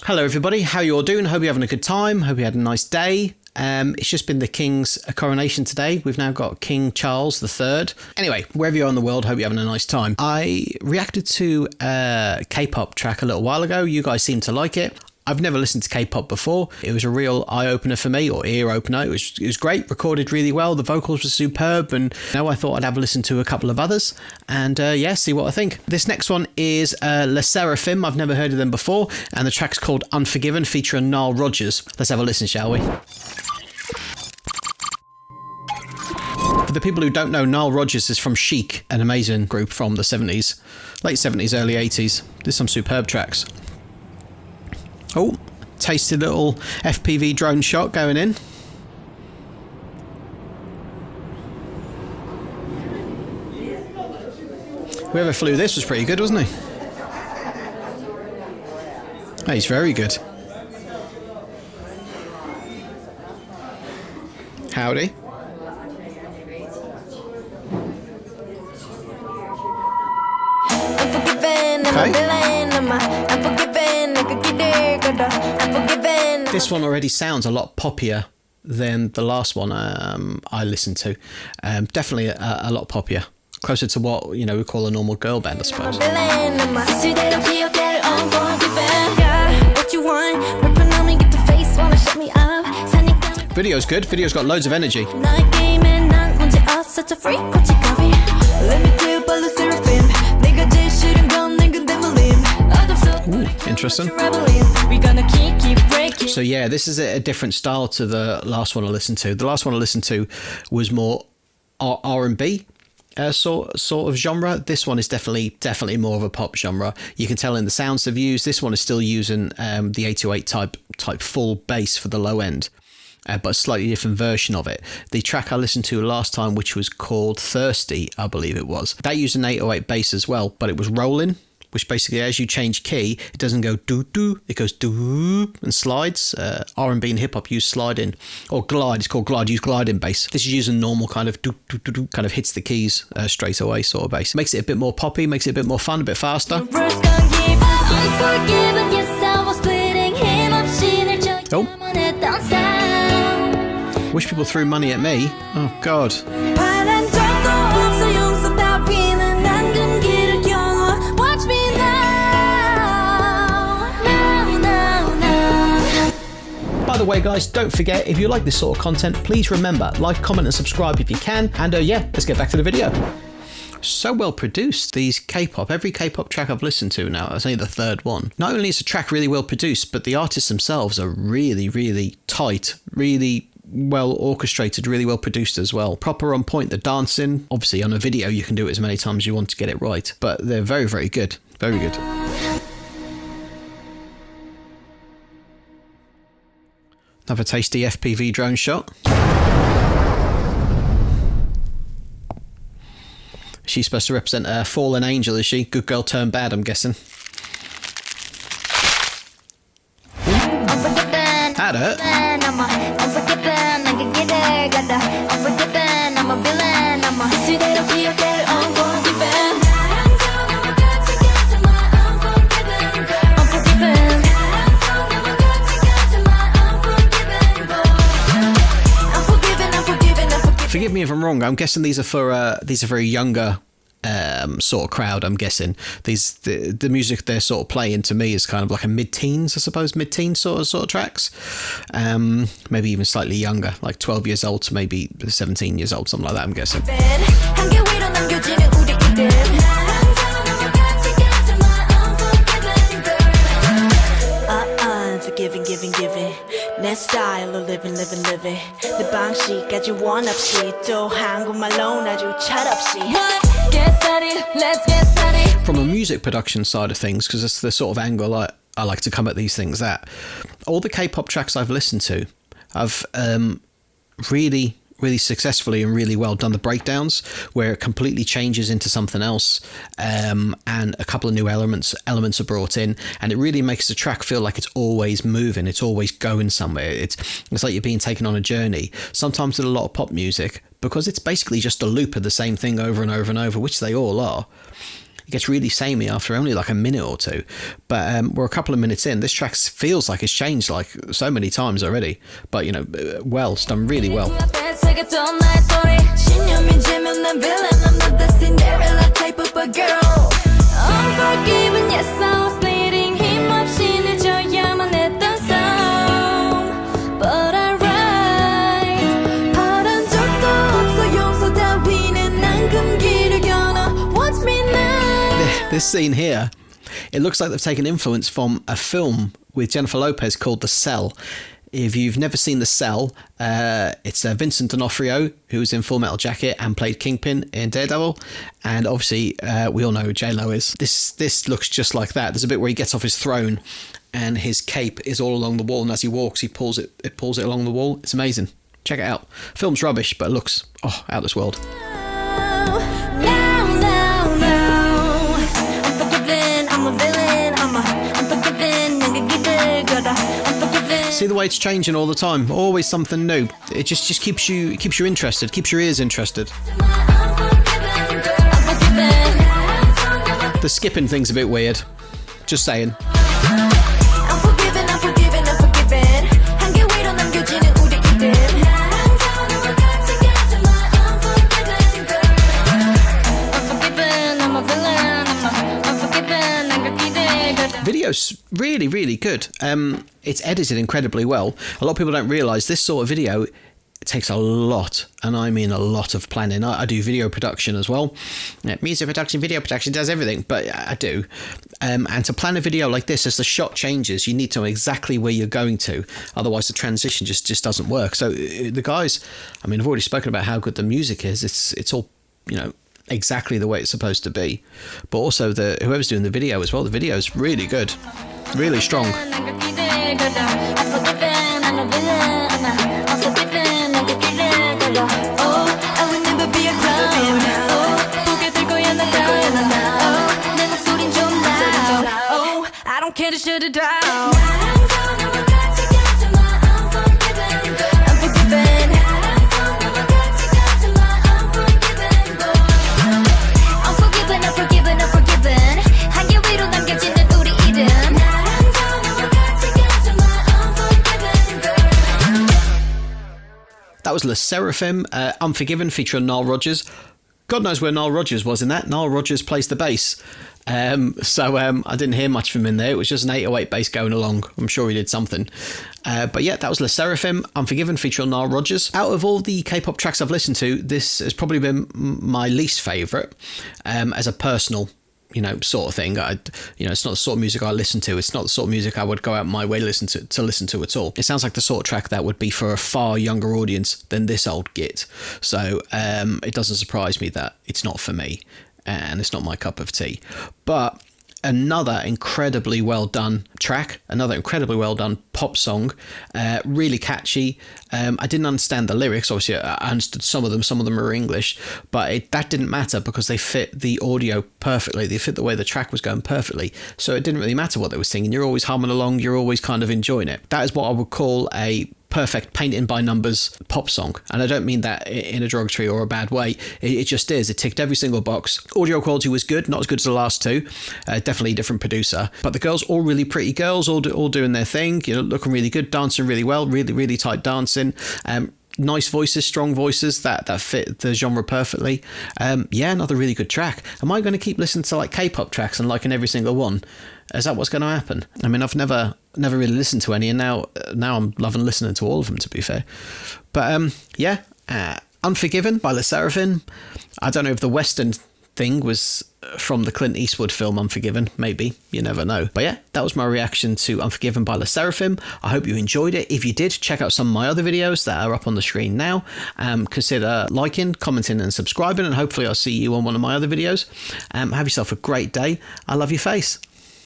Hello everybody, how you all doing? Hope you're having a good time. Hope you had a nice day. It's just been the King's coronation today. We've now got King Charles III. Anyway, wherever you are in the world, hope you're having a nice time. I reacted to a K-pop track a little while ago. You guys seem to like it. I've never listened to K-pop before. It was a real eye-opener for me, or ear-opener. It was great, recorded really well. The vocals were superb, and now I thought I'd have a listen to a couple of others, and see what I think. This next one is Sserafim. I've never heard of them before, and the track's called Unforgiven, featuring Nile Rodgers. Let's have a listen, shall we? For the people who don't know, Nile Rodgers is from Chic, an amazing group from the 70s, late 70s, early 80s. There's some superb tracks. Oh, tasty little FPV drone shot going in. Whoever flew this was pretty good, wasn't he? Oh, he's very good. Howdy. This one already sounds a lot poppier than the last one I listened to. Definitely a lot poppier. Closer to what, we call a normal girl band, I suppose. Video's good. Video's got loads of energy. Ooh, interesting. So yeah, this is a different style to the last one I listened to. The last one I listened to was more R&B sort of genre. This one is definitely more of a pop genre. You can tell in the sounds they've used. This one is still using the 808 type full bass for the low end. But a slightly different version of it. The track I listened to last time, which was called Thirsty, I believe it was, that used an 808 bass as well, but it was rolling, which basically, as you change key, it doesn't go doo-doo, it goes doo and slides. R&B and hip-hop use sliding, or glide, it's called glide, use gliding bass. This is using normal kind of doo-doo-doo, kind of hits the keys straight away sort of bass. Makes it a bit more poppy, makes it a bit more fun, a bit faster. Oh. Wish people threw money at me. Oh, God. By the way, guys, don't forget, if you like this sort of content, please remember, like, comment and subscribe if you can. And let's get back to the video. So well produced, these K-pop. Every K-pop track I've listened to now, that's only the third one. Not only is the track really well produced, but the artists themselves are really, really tight, really well orchestrated, really well produced as well. Proper on point, the dancing. Obviously on a video you can do it as many times as you want to get it right, but they're very, very good. Very good. Another tasty FPV drone shot. She's supposed to represent a fallen angel, is she? Good girl turned bad, I'm guessing. That hurt. Forgive me if I'm wrong. I'm guessing these are for a younger sort of crowd. I'm guessing the music they're sort of playing to me is kind of like a mid-teens, I suppose, mid-teens sort of tracks. Maybe even slightly younger, like 12 years old to maybe 17 years old, something like that. I'm guessing. Giving. 내 스타일로 living. 내 방식까지 원 없이 또 한국말로 아주 철없이. Let's get started. From a music production side of things, because that's the sort of angle I like to come at these things at. All the K-pop tracks I've listened to, I've really successfully and really well done the breakdowns, where it completely changes into something else, and a couple of new elements are brought in, and it really makes the track feel like it's always moving, it's always going somewhere. It's like you're being taken on a journey. Sometimes with a lot of pop music, because it's basically just a loop of the same thing over and over and over, which they all are, It gets really samey after only like a minute or two. But we're a couple of minutes in. This track feels like it's changed like so many times already. But, you know, well, it's done really well. Unforgiven, yes, I was bleeding him up. 신을 했던 싸움, but I write. 바란 적도 없어. 용서 따위는 난 금기를 겨눠. Watch me now. This scene here, it looks like they've taken influence from a film with Jennifer Lopez called The Cell. If you've never seen The Cell, it's Vincent D'Onofrio, who's in Full Metal Jacket and played Kingpin in Daredevil. And obviously, we all know who J-Lo is. This looks just like that. There's a bit where he gets off his throne and his cape is all along the wall. And as he walks, it pulls it along the wall. It's amazing. Check it out. Film's rubbish, but it looks, out of this world. See the way it's changing all the time. Always something new. It just keeps you interested, keeps your ears interested. The skipping thing's a bit weird. Just saying. Video's really, really good. It's edited incredibly well. A lot of people don't realise this sort of video, it takes a lot, and I mean a lot of planning. I do video production as well. Music production, video production, does everything, but I do. And to plan a video like this, as the shot changes, you need to know exactly where you're going to. Otherwise, the transition just doesn't work. So the guys, I mean, I've already spoken about how good the music is. It's all, you know, exactly the way it's supposed to be. But also whoever's doing the video as well, the video is really good, really strong. I don't care to shut it down. That was Sserafim, Unforgiven, featuring Nile Rodgers. God knows where Nile Rodgers was in that. Nile Rodgers plays the bass. So I didn't hear much from him in there. It was just an 808 bass going along. I'm sure he did something. But yeah, that was Sserafim, Unforgiven, featuring Nile Rodgers. Out of all the K-pop tracks I've listened to, this has probably been my least favourite as a personal, you know, sort of thing. It's not the sort of music I listen to. It's not the sort of music I would go out my way to listen to at all. It sounds like the sort of track that would be for a far younger audience than this old git. So it doesn't surprise me that it's not for me and it's not my cup of tea. But another incredibly well done track, another incredibly well done pop song, really catchy. I didn't understand the lyrics. Obviously, I understood some of them are English, but that didn't matter because they fit the audio perfectly. They fit the way the track was going perfectly. So it didn't really matter what they were singing. You're always humming along. You're always kind of enjoying it. That is what I would call a perfect painting by numbers pop song, and I don't mean that in a derogatory or a bad way. It just is. It ticked every single box. Audio quality was good, not as good as the last two. Definitely a different producer, but the girls, all really pretty girls, all doing their thing, you know, looking really good, dancing really well, really, really tight dancing. Nice voices, strong voices that fit the genre perfectly. Another really good track. Am I going to keep listening to like K-pop tracks and liking every single one? Is that what's going to happen? I mean, I've never really listened to any, and now I'm loving listening to all of them, to be fair. But Unforgiven by Sserafim. I don't know if the Western thing was from the Clint Eastwood film Unforgiven. Maybe, you never know. But yeah, that was my reaction to Unforgiven by Sserafim. I hope you enjoyed it. If you did, check out some of my other videos that are up on the screen now. Consider liking, commenting and subscribing, and hopefully I'll see you on one of my other videos. Have yourself a great day. I love your face.